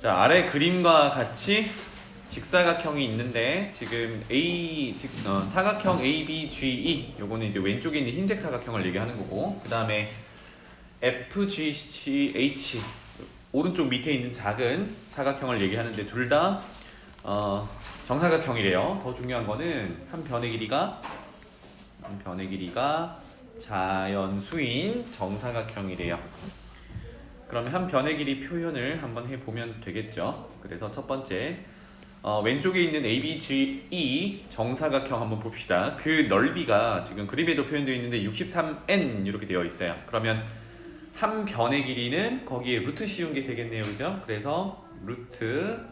자, 아래 그림과 같이 직사각형이 있는데 지금 사각형 ABGE 요거는 이제 왼쪽에 있는 흰색 사각형을 얘기하는 거고, 그 다음에 FGH 오른쪽 밑에 있는 작은 사각형을 얘기하는데 둘 다 정사각형이래요. 더 중요한 거는 한 변의 길이가 자연수인 정사각형이래요. 그러면 한 변의 길이 표현을 한번 해보면 되겠죠. 그래서 첫 번째 왼쪽에 있는 ABGE 정사각형 한번 봅시다. 그 넓이가 지금 그림에도 표현되어 있는데 63n 이렇게 되어 있어요. 그러면 한 변의 길이는 거기에 루트 씌운 게 되겠네요, 그죠? 그래서 루트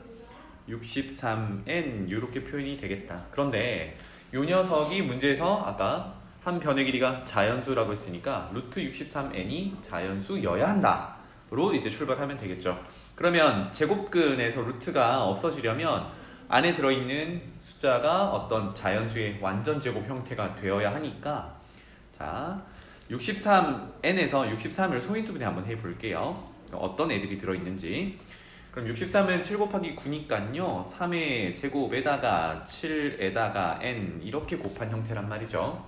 63n 이렇게 표현이 되겠다. 그런데 이 녀석이 문제에서 아까 한 변의 길이가 자연수라고 했으니까 루트 63n이 자연수여야 한다 로 이제 출발하면 되겠죠. 그러면 제곱근에서 루트가 없어지려면 안에 들어있는 숫자가 어떤 자연수의 완전 제곱 형태가 되어야 하니까, 자 63n에서 63을 소인수분해 한번 해볼게요. 어떤 애들이 들어있는지. 그럼 63은 7 곱하기 9니까요 3의 제곱에다가 7에다가 n 이렇게 곱한 형태란 말이죠.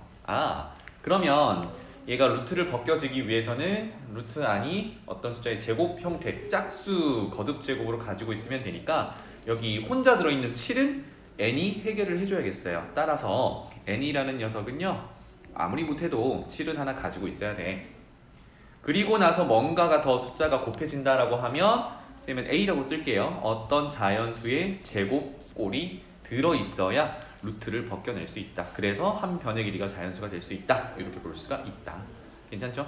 그러면 얘가 루트를 벗겨지기 위해서는 루트 안이 어떤 숫자의 제곱 형태, 짝수 거듭 제곱으로 가지고 있으면 되니까 여기 혼자 들어있는 7은 n이 해결을 해줘야겠어요. 따라서 n이라는 녀석은요 아무리 못해도 7은 하나 가지고 있어야 돼. 그리고 나서 뭔가가 더 숫자가 곱해진다라고 하면 쌤은 a라고 쓸게요. 어떤 자연수의 제곱꼴이 들어있어야 루트를 벗겨낼 수 있다. 그래서 한 변의 길이가 자연수가 될 수 있다. 이렇게 볼 수가 있다. 괜찮죠?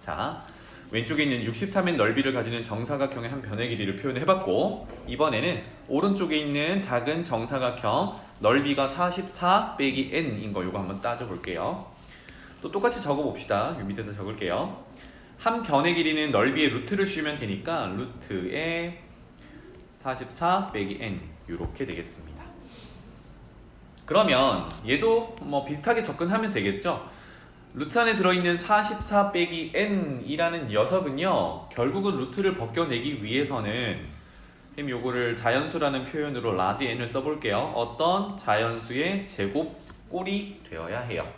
자, 왼쪽에 있는 63의 넓이를 가지는 정사각형의 한 변의 길이를 표현해봤고, 이번에는 오른쪽에 있는 작은 정사각형 넓이가 44 빼기 n인 거 이거 한번 따져볼게요. 또 똑같이 적어봅시다. 이 밑에다 적을게요. 한 변의 길이는 넓이에 루트를 씌우면 되니까 루트에 44 빼기 n 이렇게 되겠습니다. 그러면 얘도 뭐 비슷하게 접근하면 되겠죠. 루트 안에 들어있는 44 빼기 n이라는 녀석은요 결국은 루트를 벗겨내기 위해서는 쌤 요거를 자연수라는 표현으로 라지 n을 써볼게요. 어떤 자연수의 제곱꼴이 되어야 해요.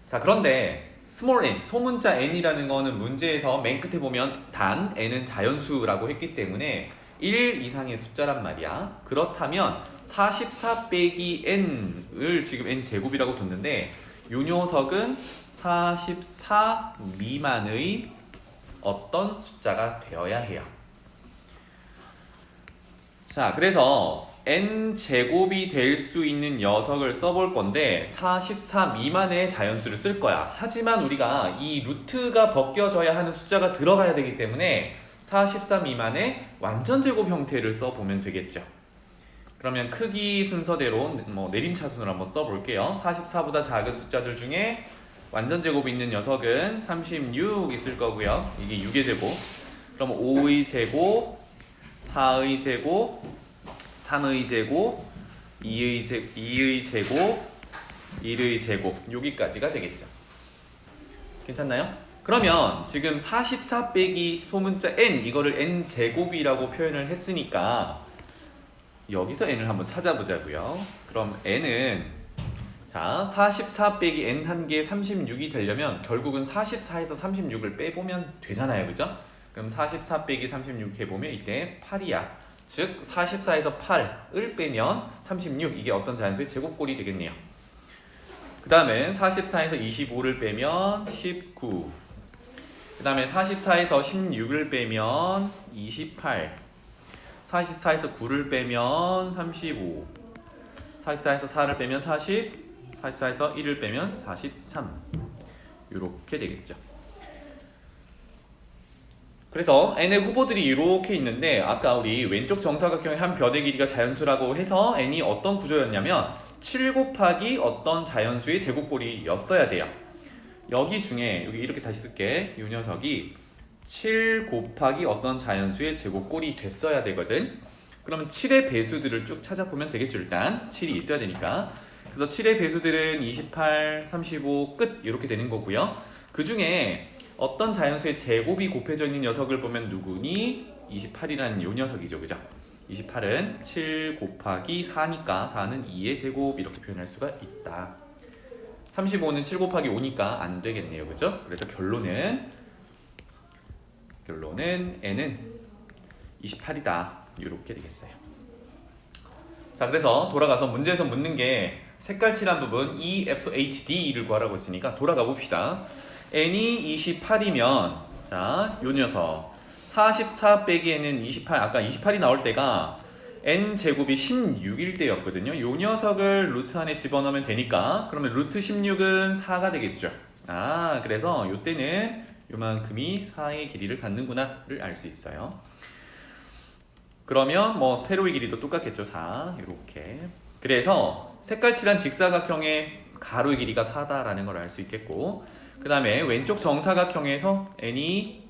자, 그런데 스몰 n, 소문자 n이라는 거는 문제에서 맨 끝에 보면 단 n은 자연수라고 했기 때문에 1 이상의 숫자란 말이야. 그렇다면 44 빼기 n을 지금 n 제곱이라고 뒀는데 요 녀석은 44 미만의 어떤 숫자가 되어야 해요. 자, 그래서 n 제곱이 될 수 있는 녀석을 써볼 건데 44 미만의 자연수를 쓸 거야. 하지만 우리가 이 루트가 벗겨져야 하는 숫자가 들어가야 되기 때문에 44 미만의 완전 제곱 형태를 써보면 되겠죠. 그러면 크기 순서대로 뭐 내림차순으로 한번 써볼게요. 44보다 작은 숫자들 중에 완전 제곱이 있는 녀석은 36 있을 거고요. 이게 6의 제곱. 그럼 5의 제곱, 4의 제곱, 3의 제곱, 2의 제곱, 1의 제곱 여기까지가 되겠죠. 괜찮나요? 그러면 지금 44 빼기 소문자 n 이거를 n 제곱이라고 표현을 했으니까 여기서 n을 한번 찾아보자고요. 그럼 n은 자 44 빼기 n 한 개 36이 되려면 결국은 44에서 36을 빼보면 되잖아요, 그죠? 그럼 44 빼기 36 해보면 이때 8이야. 즉 44에서 8을 빼면 36 이게 어떤 자연수의 제곱꼴이 되겠네요. 그 다음에 44에서 25를 빼면 19. 그 다음에 44에서 16을 빼면 28. 44에서 9를 빼면 35. 44에서 4를 빼면 40. 44에서 1을 빼면 43. 이렇게 되겠죠. 그래서 n의 후보들이 이렇게 있는데 아까 우리 왼쪽 정사각형의 한 변의 길이가 자연수라고 해서 n이 어떤 구조였냐면 7 곱하기 어떤 자연수의 제곱꼴이었어야 돼요. 여기 중에 여기 이렇게 다시 쓸게. 이 녀석이 7 곱하기 어떤 자연수의 제곱꼴이 됐어야 되거든. 그러면 7의 배수들을 쭉 찾아보면 되겠죠. 일단 7이 있어야 되니까. 그래서 7의 배수들은 28, 35 끝 이렇게 되는 거고요. 그 중에 어떤 자연수의 제곱이 곱해져 있는 녀석을 보면 누구니? 28이라는 요 녀석이죠. 그죠? 28은 7 곱하기 4니까 4는 2의 제곱 이렇게 표현할 수가 있다. 35는 7 곱하기 5니까 안 되겠네요. 그죠? 그래서 결론은 n은 28이다. 이렇게 되겠어요. 자, 그래서 돌아가서 문제에서 묻는 게 색깔칠한 부분 EFHD를 구하라고 했으니까 돌아가 봅시다. n이 28이면 자, 요 녀석 44 빼기 n은 28, 아까 28이 나올 때가 n 제곱이 16일 때였거든요. 요 녀석을 루트 안에 집어넣으면 되니까 그러면 루트 16은 4가 되겠죠. 아, 그래서 요 때는 요만큼이 4의 길이를 갖는구나를 알 수 있어요. 그러면 뭐 세로의 길이도 똑같겠죠. 4 이렇게. 그래서 색깔칠한 직사각형의 가로의 길이가 4다라는 걸 알 수 있겠고, 그 다음에 왼쪽 정사각형에서 n이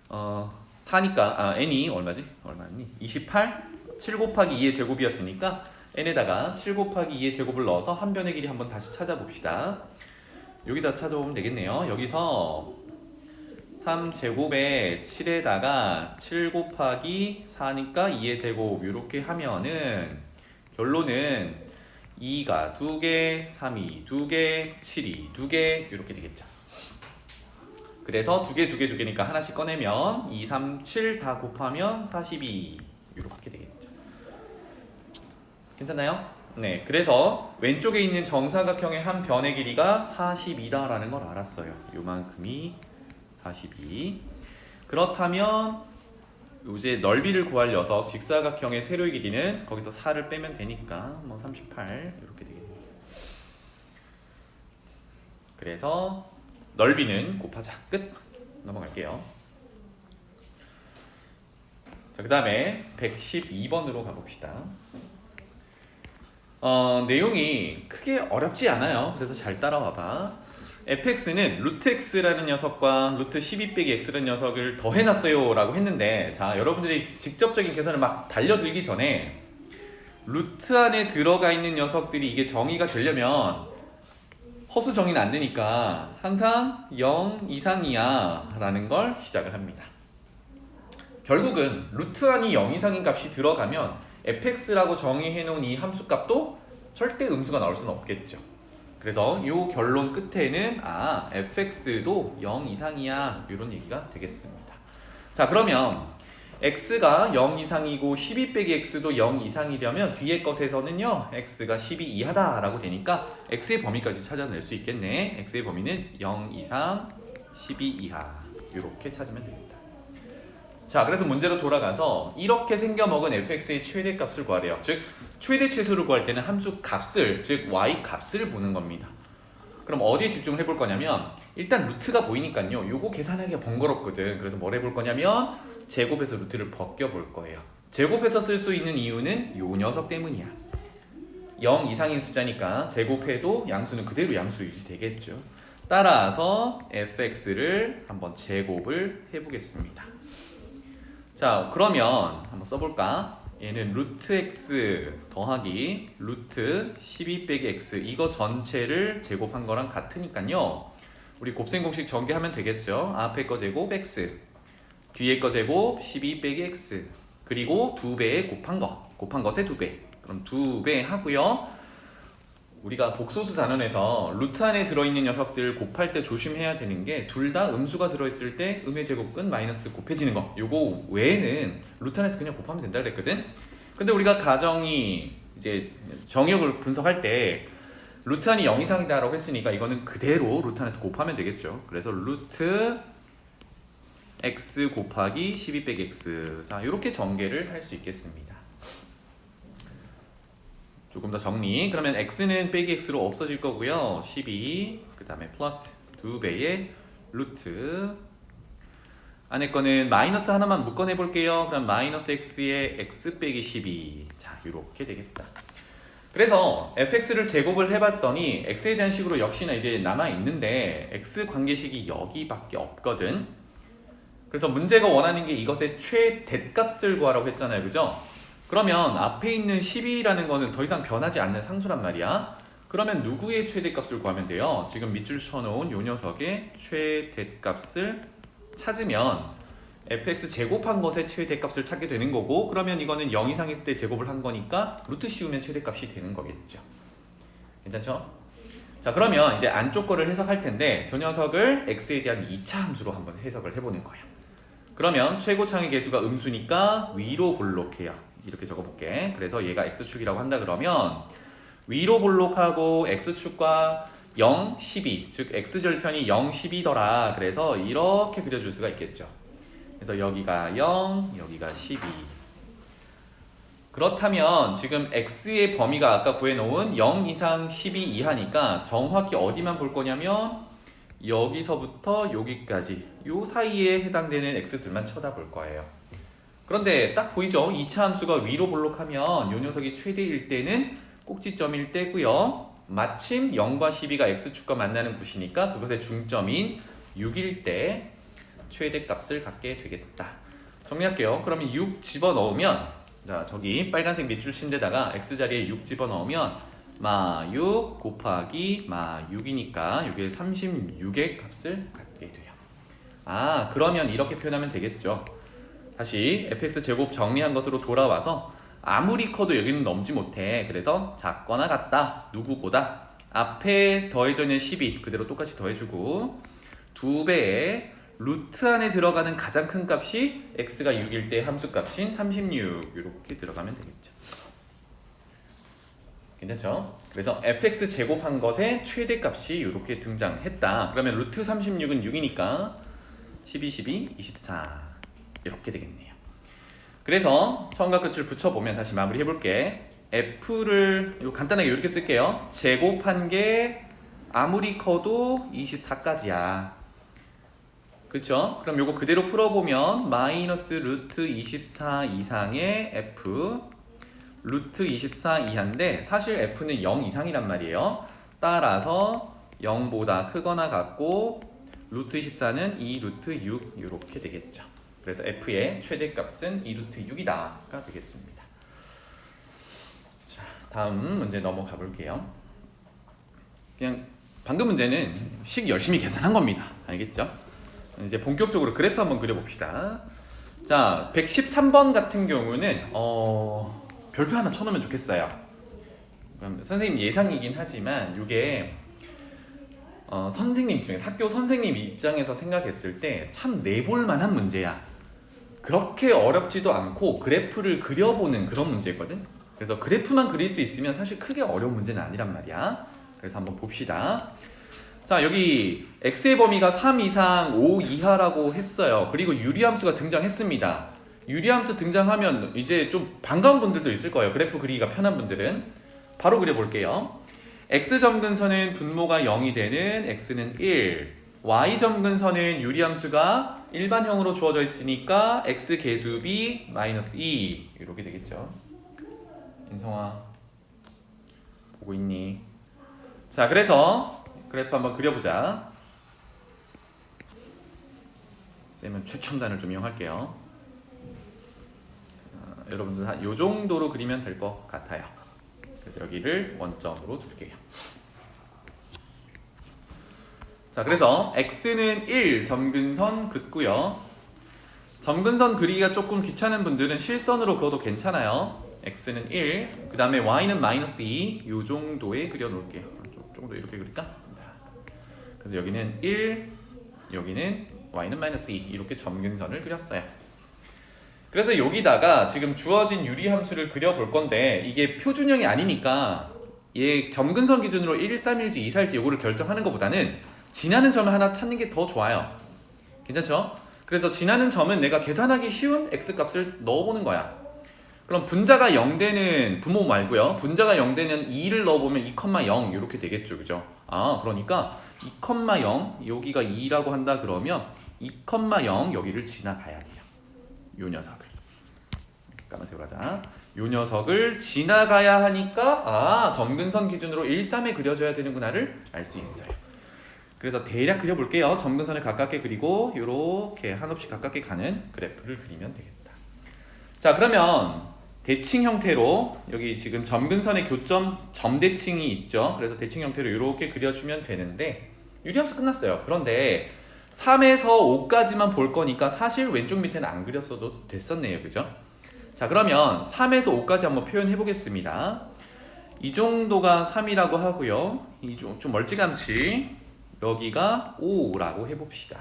4니까 n이 얼마니? 28? 7 곱하기 2의 제곱이었으니까 n에다가 7 곱하기 2의 제곱을 넣어서 한 변의 길이 한번 다시 찾아봅시다. 여기다 찾아보면 되겠네요. 여기서 3제곱에 7에다가 7 곱하기 4니까 2의 제곱 이렇게 하면은 결론은 2가 2개, 3이 2개, 7이 2개 이렇게 되겠죠. 그래서 2개, 2개, 2개니까 하나씩 꺼내면 2, 3, 7 다 곱하면 42 이렇게 되겠죠. 괜찮나요? 네, 그래서 왼쪽에 있는 정사각형의 한 변의 길이가 42다라는 걸 알았어요. 요만큼이 42. 그렇다면 이제 넓이를 구할 녀석 직사각형의 세로의 길이는 거기서 4를 빼면 되니까 뭐 38 이렇게 되겠네요. 그래서 넓이는 곱하자. 끝. 넘어갈게요. 자, 그 다음에 112번으로 가봅시다. 내용이 크게 어렵지 않아요. 그래서 잘 따라와봐. fx는 루트 x라는 녀석과 루트 12 빼기 x라는 녀석을 더해놨어요 라고 했는데, 자, 여러분들이 직접적인 계산을 막 달려들기 전에 루트 안에 들어가 있는 녀석들이 이게 정의가 되려면 허수 정의는 안 되니까 항상 0 이상이야 라는 걸 시작을 합니다. 결국은 루트 안이 0 이상인 값이 들어가면 fx라고 정의해놓은 이 함수값도 절대 음수가 나올 수는 없겠죠. 그래서 이 결론 끝에는 fx도 0 이상이야 이런 얘기가 되겠습니다. 자, 그러면 x가 0 이상이고 12 빼기 x도 0 이상이려면 뒤에 것에서는요 x가 12 이하다라고 되니까 x의 범위까지 찾아낼 수 있겠네. x의 범위는 0 이상 12 이하 이렇게 찾으면 됩니다. 자, 그래서 문제로 돌아가서 이렇게 생겨먹은 fx의 최대값을 구하래요. 즉 최대 최소를 구할 때는 함수 값을, 즉 y 값을 보는 겁니다. 그럼 어디에 집중을 해볼 거냐면 일단 루트가 보이니까요. 요거 계산하기가 번거롭거든. 그래서 뭘 해볼 거냐면 제곱해서 루트를 벗겨볼 거예요. 제곱해서 쓸 수 있는 이유는 요 녀석 때문이야. 0 이상인 숫자니까 제곱해도 양수는 그대로 양수 유지되겠죠. 따라서 fx를 한번 제곱을 해보겠습니다. 자, 그러면 한번 써볼까? 얘는 루트 x 더하기 루트 12 빼기 x 이거 전체를 제곱한 거랑 같으니까요. 우리 곱셈 공식 전개하면 되겠죠. 앞에 거 제곱 x, 뒤에 거 제곱 12 빼기 x, 그리고 2배에 곱한 것의 2배. 그럼 2배 하고요. 우리가 복소수 단원에서 루트 안에 들어있는 녀석들 곱할 때 조심해야 되는 게 둘 다 음수가 들어있을 때 음의 제곱끝 마이너스 곱해지는 거, 요거 외에는 루트 안에서 그냥 곱하면 된다 그랬거든. 근데 우리가 가정이 이제 정역을 분석할 때 루트 안이 0 이상이다 라고 했으니까 이거는 그대로 루트 안에서 곱하면 되겠죠. 그래서 루트 x 곱하기 12 빼기 x, 자, 이렇게 전개를 할 수 있겠습니다. 조금 더 정리. 그러면 x는 빼기 x로 없어질 거고요. 12, 그 다음에 플러스 2배의 루트. 안에 거는 마이너스 하나만 묶어내 볼게요. 그럼 마이너스 x의 x 빼기 12. 자, 이렇게 되겠다. 그래서 fx를 제곱을 해봤더니 x에 대한 식으로 역시나 이제 남아있는데 x 관계식이 여기밖에 없거든. 그래서 문제가 원하는 게 이것의 최대값을 구하라고 했잖아요. 그죠? 그러면 앞에 있는 12라는 거는 더 이상 변하지 않는 상수란 말이야. 그러면 누구의 최대값을 구하면 돼요? 지금 밑줄 쳐놓은 요 녀석의 최대값을 찾으면 fx 제곱한 것의 최대값을 찾게 되는 거고, 그러면 이거는 0 이상 있을 때 제곱을 한 거니까 루트 씌우면 최대값이 되는 거겠죠. 괜찮죠? 자, 그러면 이제 안쪽 거를 해석할 텐데 저 녀석을 x에 대한 2차 함수로 한번 해석을 해보는 거예요. 그러면 최고창의 개수가 음수니까 위로 볼록해요. 이렇게 적어볼게. 그래서 얘가 x축이라고 한다 그러면 위로 볼록하고 x축과 0, 12, 즉 x절편이 0, 12더라. 그래서 이렇게 그려줄 수가 있겠죠. 그래서 여기가 0, 여기가 12. 그렇다면 지금 x의 범위가 아까 구해놓은 0 이상 12 이하니까 정확히 어디만 볼 거냐면 여기서부터 여기까지 요 사이에 해당되는 x들만 쳐다볼 거예요. 그런데 딱 보이죠? 2차 함수가 위로 볼록하면 요 녀석이 최대일 때는 꼭지점일 때고요. 마침 0과 12가 x축과 만나는 곳이니까 그것의 중점인 6일 때 최대값을 갖게 되겠다. 정리할게요. 그러면 6 집어넣으면, 자, 저기 빨간색 밑줄 친 데다가 x자리에 6 집어넣으면 마6 곱하기 마6이니까 이게 36의 값을 갖게 돼요. 아, 그러면 이렇게 표현하면 되겠죠. 다시 fx 제곱 정리한 것으로 돌아와서 아무리 커도 여기는 넘지 못해. 그래서 작거나 같다. 누구보다 앞에 더해져 있는 12 그대로 똑같이 더해주고 2배에 루트 안에 들어가는 가장 큰 값이 x가 6일 때 함수값인 36 이렇게 들어가면 되겠죠. 괜찮죠? 그래서 fx 제곱한 것의 최대값이 이렇게 등장했다. 그러면 루트 36은 6이니까 12, 12, 24 이렇게 되겠네요. 그래서 처음과 끝을 붙여보면 다시 마무리 해볼게. f를 간단하게 이렇게 쓸게요. 제곱한 게 아무리 커도 24까지야. 그쵸? 그럼 요거 그대로 풀어보면 마이너스 루트 24 이상의 f 루트 24 이하인데 사실 f는 0 이상이란 말이에요. 따라서 0보다 크거나 같고 루트 24는 2 루트 6 이렇게 되겠죠. 그래서 f의 최대값은 2 루트 6이다가 되겠습니다. 자, 다음 문제 넘어가 볼게요. 그냥 방금 문제는 식 열심히 계산한 겁니다. 알겠죠? 이제 본격적으로 그래프 한번 그려봅시다. 자, 113번 같은 경우는 별표 하나 쳐놓으면 좋겠어요. 선생님 예상이긴 하지만 이게 선생님 입장에, 학교 선생님 입장에서 생각했을 때 참 내볼 만한 문제야. 그렇게 어렵지도 않고 그래프를 그려보는 그런 문제거든. 그래서 그래프만 그릴 수 있으면 사실 크게 어려운 문제는 아니란 말이야. 그래서 한번 봅시다. 자, 여기 x의 범위가 3 이상 5 이하라고 했어요. 그리고 유리함수가 등장했습니다. 유리함수 등장하면 이제 좀 반가운 분들도 있을 거예요. 그래프 그리기가 편한 분들은. 바로 그려볼게요. x점근선은 분모가 0이 되는 x는 1, y점근선은 유리함수가 일반형으로 주어져 있으니까 x 계수비 마이너스 2 이렇게 되겠죠. 인성아 보고 있니? 자, 그래서 그래프 한번 그려보자. 쌤은 최첨단을 좀 이용할게요. 여러분들 한 요 정도로 그리면 될 것 같아요. 그래서 여기를 원점으로 둘게요. 자, 그래서 x는 1 점근선 긋고요. 점근선 그리기가 조금 귀찮은 분들은 실선으로 그어도 괜찮아요. x는 1, 그 다음에 y는 마이너스 2, 요 정도에 그려 놓을게요. 조금 더 이렇게 그릴까? 그래서 여기는 1, 여기는 y는 마이너스 2 이렇게 점근선을 그렸어요. 그래서 여기다가 지금 주어진 유리함수를 그려볼 건데 이게 표준형이 아니니까 얘 점근선 기준으로 1, 3일지 2, 4일지 요거를 결정하는 것보다는 지나는 점을 하나 찾는 게 더 좋아요. 괜찮죠? 그래서 지나는 점은 내가 계산하기 쉬운 x값을 넣어보는 거야. 그럼 분자가 0되는 부모 말고요. 분자가 0되는 2를 넣어보면 2,0 이렇게 되겠죠. 그죠? 아, 그러니까 2,0 여기가 2라고 한다 그러면 2,0 여기를 지나가야 돼요. 요 녀석을. 까만색으로 하자. 요 녀석을 지나가야 하니까 점근선 기준으로 1, 3에 그려져야 되는구나를 알 수 있어요. 그래서 대략 그려볼게요. 점근선을 가깝게 그리고 요렇게 한없이 가깝게 가는 그래프를 그리면 되겠다. 자, 그러면 대칭 형태로 여기 지금 점근선의 교점 점대칭이 있죠. 그래서 대칭 형태로 이렇게 그려주면 되는데 유리함수 끝났어요. 그런데 3에서 5까지만 볼 거니까 사실 왼쪽 밑에는 안 그렸어도 됐었네요. 그죠? 자, 그러면 3에서 5까지 한번 표현해 보겠습니다. 이 정도가 3이라고 하고요. 좀 멀찌감치 여기가 5라고 해봅시다.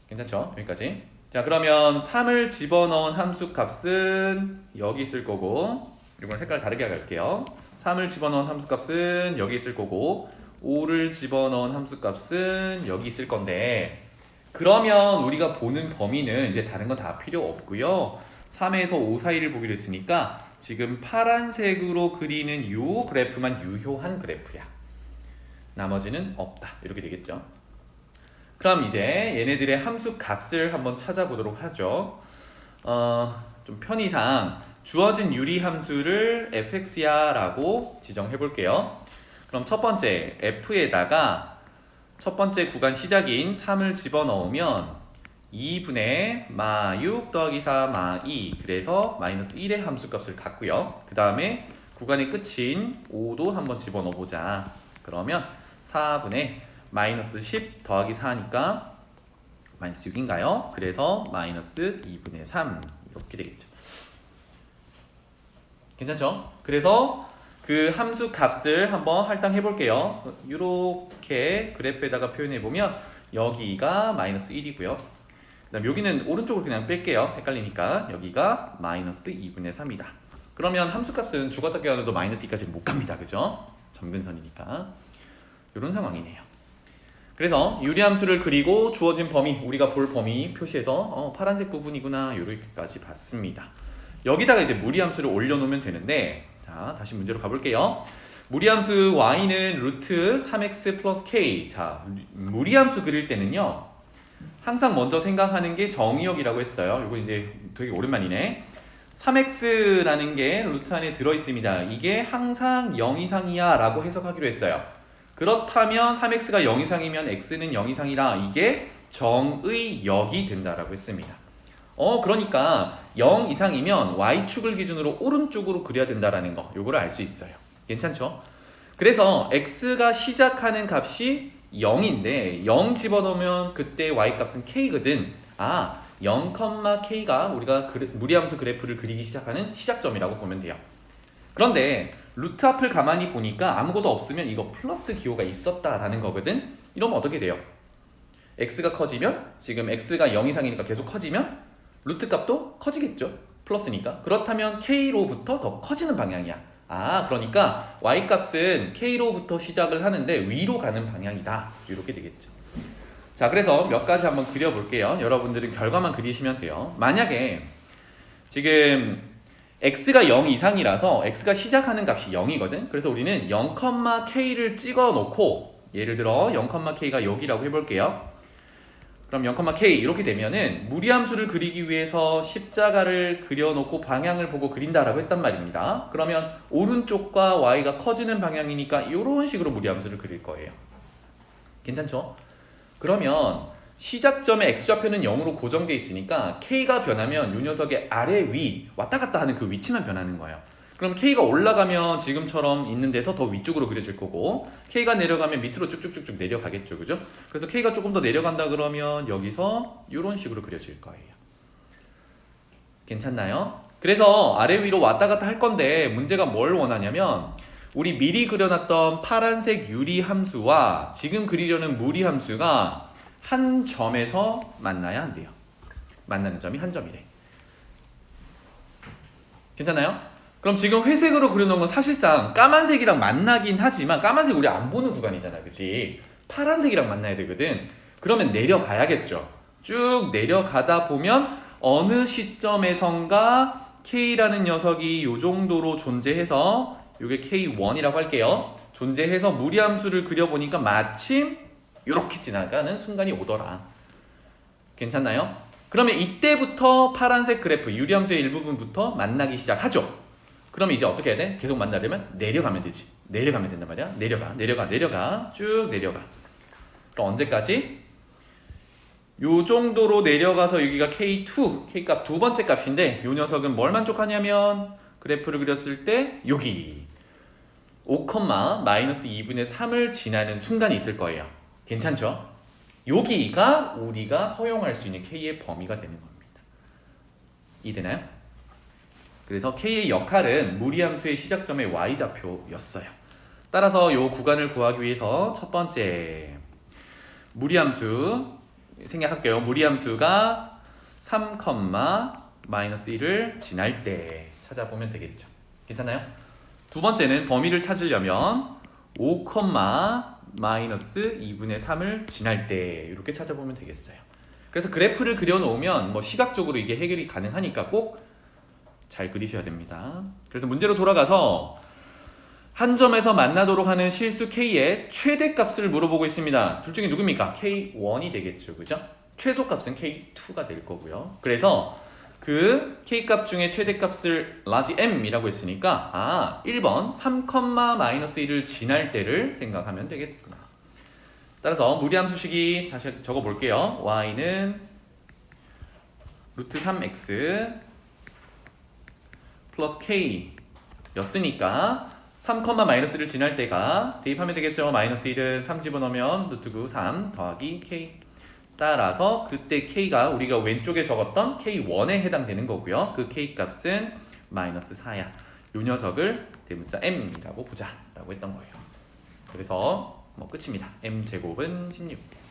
괜찮죠? 여기까지. 자, 그러면 3을 집어넣은 함수 값은 여기 있을 거고, 이번 색깔 다르게 갈게요. 3을 집어넣은 함수 값은 여기 있을 거고, 5를 집어넣은 함수 값은 여기 있을 건데, 그러면 우리가 보는 범위는 이제 다른 건 다 필요 없고요. 3에서 5 사이를 보기로 했으니까 지금 파란색으로 그리는 이 그래프만 유효한 그래프야. 나머지는 없다. 이렇게 되겠죠. 그럼 이제 얘네들의 함수 값을 한번 찾아보도록 하죠. 좀 편의상 주어진 유리 함수를 fx야 라고 지정해 볼게요. 그럼 첫 번째 f에다가 첫 번째 구간 시작인 3을 집어넣으면 2분의 마6 더하기 4 마2 그래서 마이너스 1의 함수값을 갖고요. 그 다음에 구간의 끝인 5도 한번 집어넣어보자. 그러면 4분의 마이너스 10 더하기 4니까 마이너스 6인가요? 그래서 마이너스 2분의 3 이렇게 되겠죠. 괜찮죠? 그래서 그 함수 값을 한번 할당해 볼게요. 이렇게 그래프에다가 표현해 보면 여기가 마이너스 1이고요. 그다음 여기는 오른쪽으로 그냥 뺄게요. 헷갈리니까 여기가 마이너스 2분의 3이다. 그러면 함수 값은 죽었다 깨어나도 마이너스 2까지 못 갑니다. 그죠? 점근선이니까. 이런 상황이네요. 그래서 유리함수를 그리고 주어진 범위, 우리가 볼 범위 표시해서 파란색 부분이구나 이렇게까지 봤습니다. 여기다가 이제 무리함수를 올려놓으면 되는데, 자 다시 문제로 가볼게요. 무리함수 y는 루트 3x 플러스 k. 자, 무리함수 그릴 때는요 항상 먼저 생각하는 게 정의역이라고 했어요. 이거 이제 되게 오랜만이네. 3x라는 게 루트 안에 들어있습니다. 이게 항상 0 이상이야 라고 해석하기로 했어요. 그렇다면 3x가 0 이상이면 x는 0 이상이다. 이게 정의역이 된다라고 했습니다. 그러니까 0 이상이면 y축을 기준으로 오른쪽으로 그려야 된다라는 거, 요거를 알 수 있어요. 괜찮죠? 그래서 x가 시작하는 값이 0인데 0 집어넣으면 그때 y값은 k거든. 0, k가 우리가 무리함수 그래프를 그리기 시작하는 시작점이라고 보면 돼요. 그런데 루트 앞을 가만히 보니까 아무것도 없으면 이거 플러스 기호가 있었다라는 거거든. 이러면 어떻게 돼요? x가 커지면 지금 x가 0 이상이니까 계속 커지면 루트 값도 커지겠죠. 플러스니까. 그렇다면 k로부터 더 커지는 방향이야. 그러니까 y값은 k로부터 시작을 하는데 위로 가는 방향이다. 이렇게 되겠죠. 자, 그래서 몇 가지 한번 그려볼게요. 여러분들은 결과만 그리시면 돼요. 만약에 지금 x가 0 이상이라서 x가 시작하는 값이 0이거든. 그래서 우리는 0, k를 찍어 놓고 예를 들어 0, k가 여기라고 해볼게요. 그럼 0, k 이렇게 되면은 무리함수를 그리기 위해서 십자가를 그려놓고 방향을 보고 그린다라고 했단 말입니다. 그러면 오른쪽과 y가 커지는 방향이니까 이런 식으로 무리함수를 그릴 거예요. 괜찮죠? 그러면 시작점의 x좌표는 0으로 고정되어 있으니까 k가 변하면 이 녀석의 아래 위 왔다 갔다 하는 그 위치만 변하는 거예요. 그럼 k가 올라가면 지금처럼 있는 데서 더 위쪽으로 그려질 거고 k가 내려가면 밑으로 쭉쭉쭉쭉 내려가겠죠. 그죠? 그래서 k가 조금 더 내려간다 그러면 여기서 이런 식으로 그려질 거예요. 괜찮나요? 그래서 아래 위로 왔다 갔다 할 건데 문제가 뭘 원하냐면 우리 미리 그려놨던 파란색 유리 함수와 지금 그리려는 무리 함수가 한 점에서 만나야 한대요. 만나는 점이 한 점이래. 괜찮나요? 그럼 지금 회색으로 그려놓은 건 사실상 까만색이랑 만나긴 하지만 까만색 우리 안 보는 구간이잖아. 그치? 파란색이랑 만나야 되거든. 그러면 내려가야겠죠. 쭉 내려가다 보면 어느 시점에선가 K라는 녀석이 이 정도로 존재해서 이게 K1이라고 할게요. 존재해서 무리함수를 그려보니까 마침 이렇게 지나가는 순간이 오더라. 괜찮나요? 그러면 이때부터 파란색 그래프 유리함수의 일부분부터 만나기 시작하죠. 그러면 이제 어떻게 해야 돼? 계속 만나려면 내려가면 되지. 내려가면 된단 말이야. 내려가 쭉 내려가. 그럼 언제까지? 요 정도로 내려가서 여기가 K2, K값 두 번째 값인데 요 녀석은 뭘 만족하냐면 그래프를 그렸을 때 여기 5, 마이너스 2분의 3을 지나는 순간이 있을 거예요. 괜찮죠? 여기가 우리가 허용할 수 있는 K의 범위가 되는 겁니다. 이해되나요? 그래서 K의 역할은 무리함수의 시작점의 Y좌표였어요. 따라서 이 구간을 구하기 위해서 첫 번째 무리함수 생략할게요. 무리함수가 3, 마이너스 1을 지날 때 찾아보면 되겠죠. 괜찮나요? 두 번째는 범위를 찾으려면 5, 마이너스 2분의 3을 지날 때 이렇게 찾아보면 되겠어요. 그래서 그래프를 그려놓으면 뭐 시각적으로 이게 해결이 가능하니까 꼭 잘 그리셔야 됩니다. 그래서 문제로 돌아가서 한 점에서 만나도록 하는 실수 K의 최대값을 물어보고 있습니다. 둘 중에 누굽니까? K1이 되겠죠. 그죠? 최소값은 K2가 될 거고요. 그래서 그 K값 중에 최대값을 large M이라고 했으니까 1번 3, 마이너스 1을 지날 때를 생각하면 되겠구나. 따라서 무리함수식이 다시 적어볼게요. Y는 루트 3x 플러스 K 였으니까 3, 마이너스를 지날 때가 대입하면 되겠죠. 마이너스 1은 3 집어넣으면 루트 9, 3 더하기 K. 따라서 그때 K가 우리가 왼쪽에 적었던 K1에 해당되는 거고요. 그 K 값은 마이너스 4야. 요 녀석을 대문자 M이라고 보자 라고 했던 거예요. 그래서 뭐 끝입니다. M제곱은 16.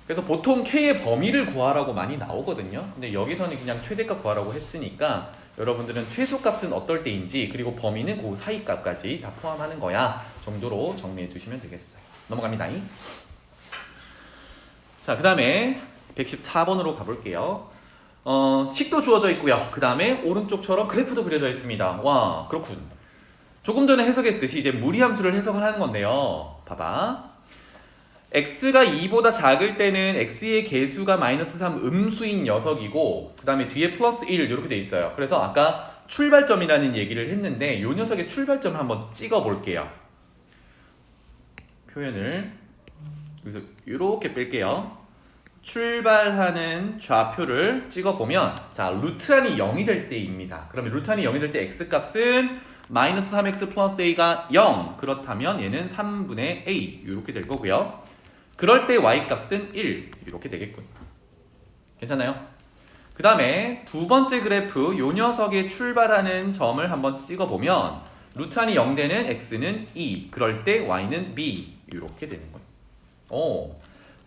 그래서 보통 K의 범위를 구하라고 많이 나오거든요. 근데 여기서는 그냥 최대값 구하라고 했으니까 여러분들은 최소값은 어떨 때인지 그리고 범위는 그 사이값까지 다 포함하는 거야 정도로 정리해 두시면 되겠어요. 넘어갑니다. 자, 그 다음에 114번으로 가볼게요. 식도 주어져 있고요. 그 다음에 오른쪽처럼 그래프도 그려져 있습니다. 와, 그렇군. 조금 전에 해석했듯이 이제 무리함수를 해석을 하는 건데요. 봐봐. x가 2보다 작을 때는 x의 개수가 마이너스 3 음수인 녀석이고 그 다음에 뒤에 플러스 1 이렇게 돼 있어요. 그래서 아까 출발점이라는 얘기를 했는데 이 녀석의 출발점 한번 찍어 볼게요. 표현을 여기서 이렇게 뺄게요. 출발하는 좌표를 찍어보면 자 루트안이 0이 될 때입니다. 그러면 루트안이 0이 될 때 x값은 마이너스 3x 플러스 a가 0 그렇다면 얘는 3분의 a 이렇게 될 거고요. 그럴 때 y값은 1 이렇게 되겠군. 괜찮나요? 그 다음에 두 번째 그래프 요 녀석의 출발하는 점을 한번 찍어보면 루트안이 0 되는 x는 2 그럴 때 y는 b 이렇게 되는 거예요.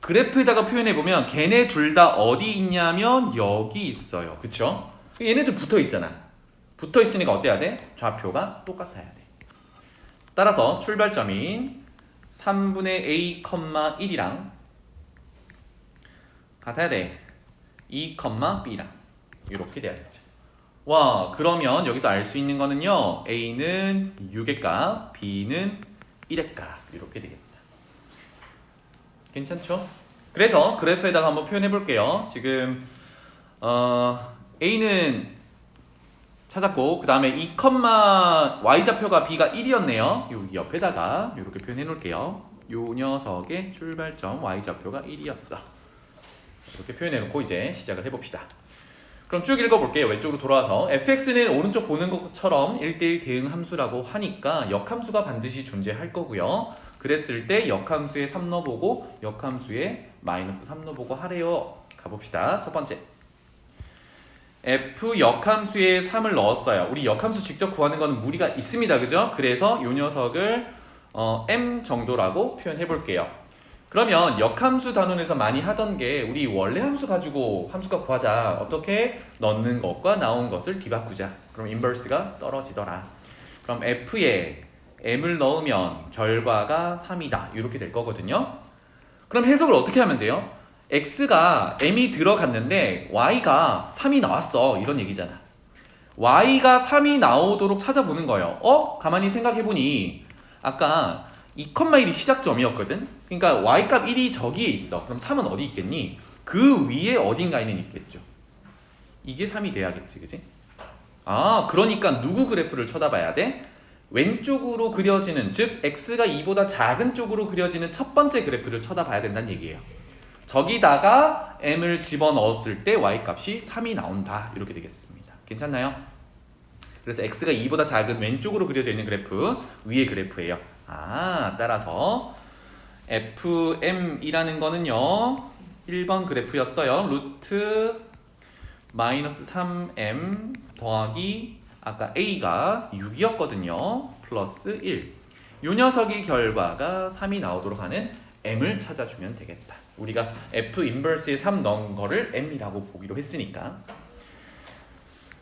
그래프에다가 표현해보면 걔네 둘 다 어디 있냐면 여기 있어요. 그쵸? 얘네들 붙어있잖아. 붙어있으니까 어때야 돼? 좌표가 똑같아야 돼. 따라서 출발점인 3분의 a, 1이랑 같아야 돼. 2, b랑 이렇게 돼야 되죠. 와, 그러면 여기서 알 수 있는 거는요. a는 6의 값, b는 1의 값 이렇게 되겠다. 괜찮죠? 그래서 그래프에다가 한번 표현해 볼게요. 지금 a는 찾았고 그 다음에 2, y좌표가 b가 1이었네요. 여기 옆에다가 이렇게 표현해 놓을게요. 요 녀석의 출발점 y좌표가 1이었어. 이렇게 표현해 놓고 이제 시작을 해봅시다. 그럼 쭉 읽어볼게요. 왼쪽으로 돌아와서 fx는 오른쪽 보는 것처럼 1대1 대응 함수라고 하니까 역함수가 반드시 존재할 거고요. 그랬을 때 역함수에 3 넣어보고 역함수에 마이너스 3 넣어보고 하래요. 가봅시다. 첫 번째 f 역함수에 3을 넣었어요. 우리 역함수 직접 구하는 거는 무리가 있습니다. 그죠? 그래서 이 녀석을 m 정도라고 표현해 볼게요. 그러면 역함수 단원에서 많이 하던 게 우리 원래 함수 가지고 함수값 구하자. 어떻게? 넣는 것과 나온 것을 뒤바꾸자. 그럼 인버스가 떨어지더라. 그럼 f에 m을 넣으면 결과가 3이다. 이렇게 될 거거든요. 그럼 해석을 어떻게 하면 돼요? x가 m이 들어갔는데 y가 3이 나왔어. 이런 얘기잖아. y가 3이 나오도록 찾아보는 거예요. 가만히 생각해보니 아까 2,1이 시작점이었거든. 그러니까 y값 1이 저기에 있어. 그럼 3은 어디 있겠니? 그 위에 어딘가에는 있겠죠. 이게 3이 돼야겠지. 그치? 그러니까 누구 그래프를 쳐다봐야 돼? 왼쪽으로 그려지는 즉 x가 2보다 작은 쪽으로 그려지는 첫 번째 그래프를 쳐다봐야 된다는 얘기예요. 저기다가 m을 집어넣었을 때 y값이 3이 나온다. 이렇게 되겠습니다. 괜찮나요? 그래서 x가 2보다 작은 왼쪽으로 그려져 있는 그래프, 위의 그래프예요. 따라서 fm이라는 거는요 1번 그래프였어요. 루트 마이너스 3m 더하기 아까 a가 6이었거든요. 플러스 1. 요 녀석이 결과가 3이 나오도록 하는 m을 찾아주면 되겠다. 우리가 f 인버스에 3 넣은 거를 m이라고 보기로 했으니까.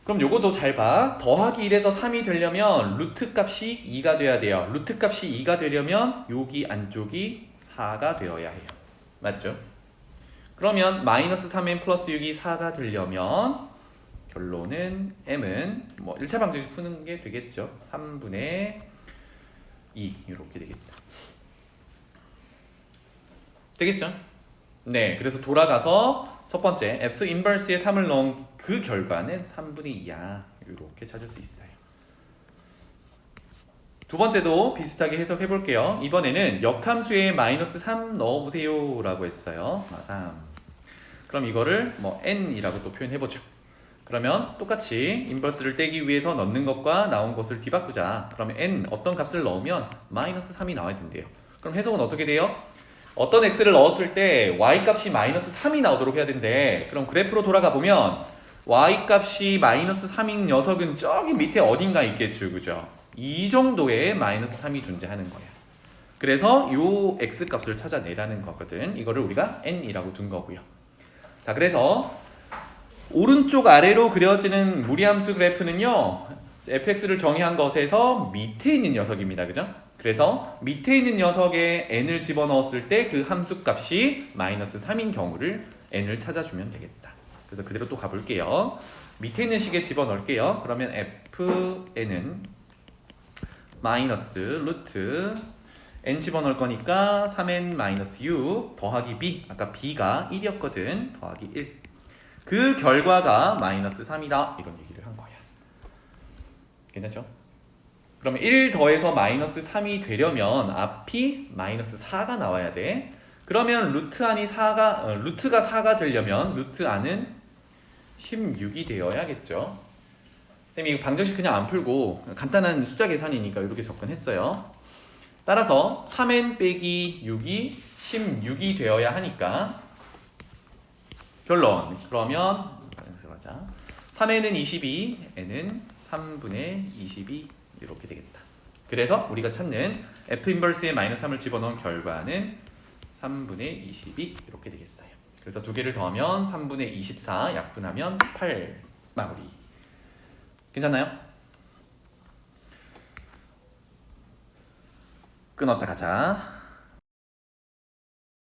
그럼 요거도 잘 봐. 더하기 1에서 3이 되려면 루트 값이 2가 돼야 돼요. 루트 값이 2가 되려면 여기 안쪽이 4가 되어야 해요. 맞죠? 그러면 마이너스 3m 플러스 6이 4가 되려면 결론은 m은 뭐 1차 방정식 푸는 게 되겠죠. 3분의 2 이렇게 되겠다. 되겠죠? 네, 그래서 돌아가서 첫 번째 f 인버스에 3을 넣은 그 결과는 3분의 2야. 이렇게 찾을 수 있어요. 두 번째도 비슷하게 해석해 볼게요. 이번에는 역함수에 마이너스 3 넣어보세요 라고 했어요. 3. 그럼 이거를 뭐 n이라고 또 표현해 보죠. 그러면 똑같이 인버스를 떼기 위해서 넣는 것과 나온 것을 뒤바꾸자. 그러면 n 어떤 값을 넣으면 마이너스 3이 나와야 된대요. 그럼 해석은 어떻게 돼요? 어떤 x를 넣었을 때 y값이 마이너스 3이 나오도록 해야 된대. 그럼 그래프로 돌아가 보면 y값이 마이너스 3인 녀석은 저기 밑에 어딘가 있겠죠. 그죠? 이 정도의 마이너스 3이 존재하는 거야. 그래서 요 x값을 찾아내라는 거거든. 이거를 우리가 n이라고 둔 거고요. 자, 그래서 오른쪽 아래로 그려지는 무리함수 그래프는요 fx를 정의한 것에서 밑에 있는 녀석입니다. 그죠? 그래서 밑에 있는 녀석에 n을 집어넣었을 때 그 함수값이 마이너스 3인 경우를 n을 찾아주면 되겠다. 그래서 그대로 또 가볼게요. 밑에 있는 식에 집어넣을게요. 그러면 fn은 마이너스 루트 n 집어넣을 거니까 3n 마이너스 6 더하기 b, 아까 b가 1이었거든. 더하기 1. 그 결과가 마이너스 3이다. 이런 얘기를 한 거야. 괜찮죠? 그러면 1 더해서 마이너스 3이 되려면 앞이 마이너스 4가 나와야 돼. 그러면 루트가 4가 되려면 루트 안은 16이 되어야겠죠. 쌤이 방정식 그냥 안 풀고 간단한 숫자 계산이니까 이렇게 접근했어요. 따라서 3n 빼기 6이 16이 되어야 하니까 결론. 그러면 3n은 22, n은 3분의 22 이렇게 되겠다. 그래서 우리가 찾는 f 인버스에 마이너스 3을 집어넣은 결과는 3분의 22 이렇게 되겠어요. 그래서 두 개를 더하면 3분의 24 약분하면 8 마무리. 괜찮나요? 끊었다 가자.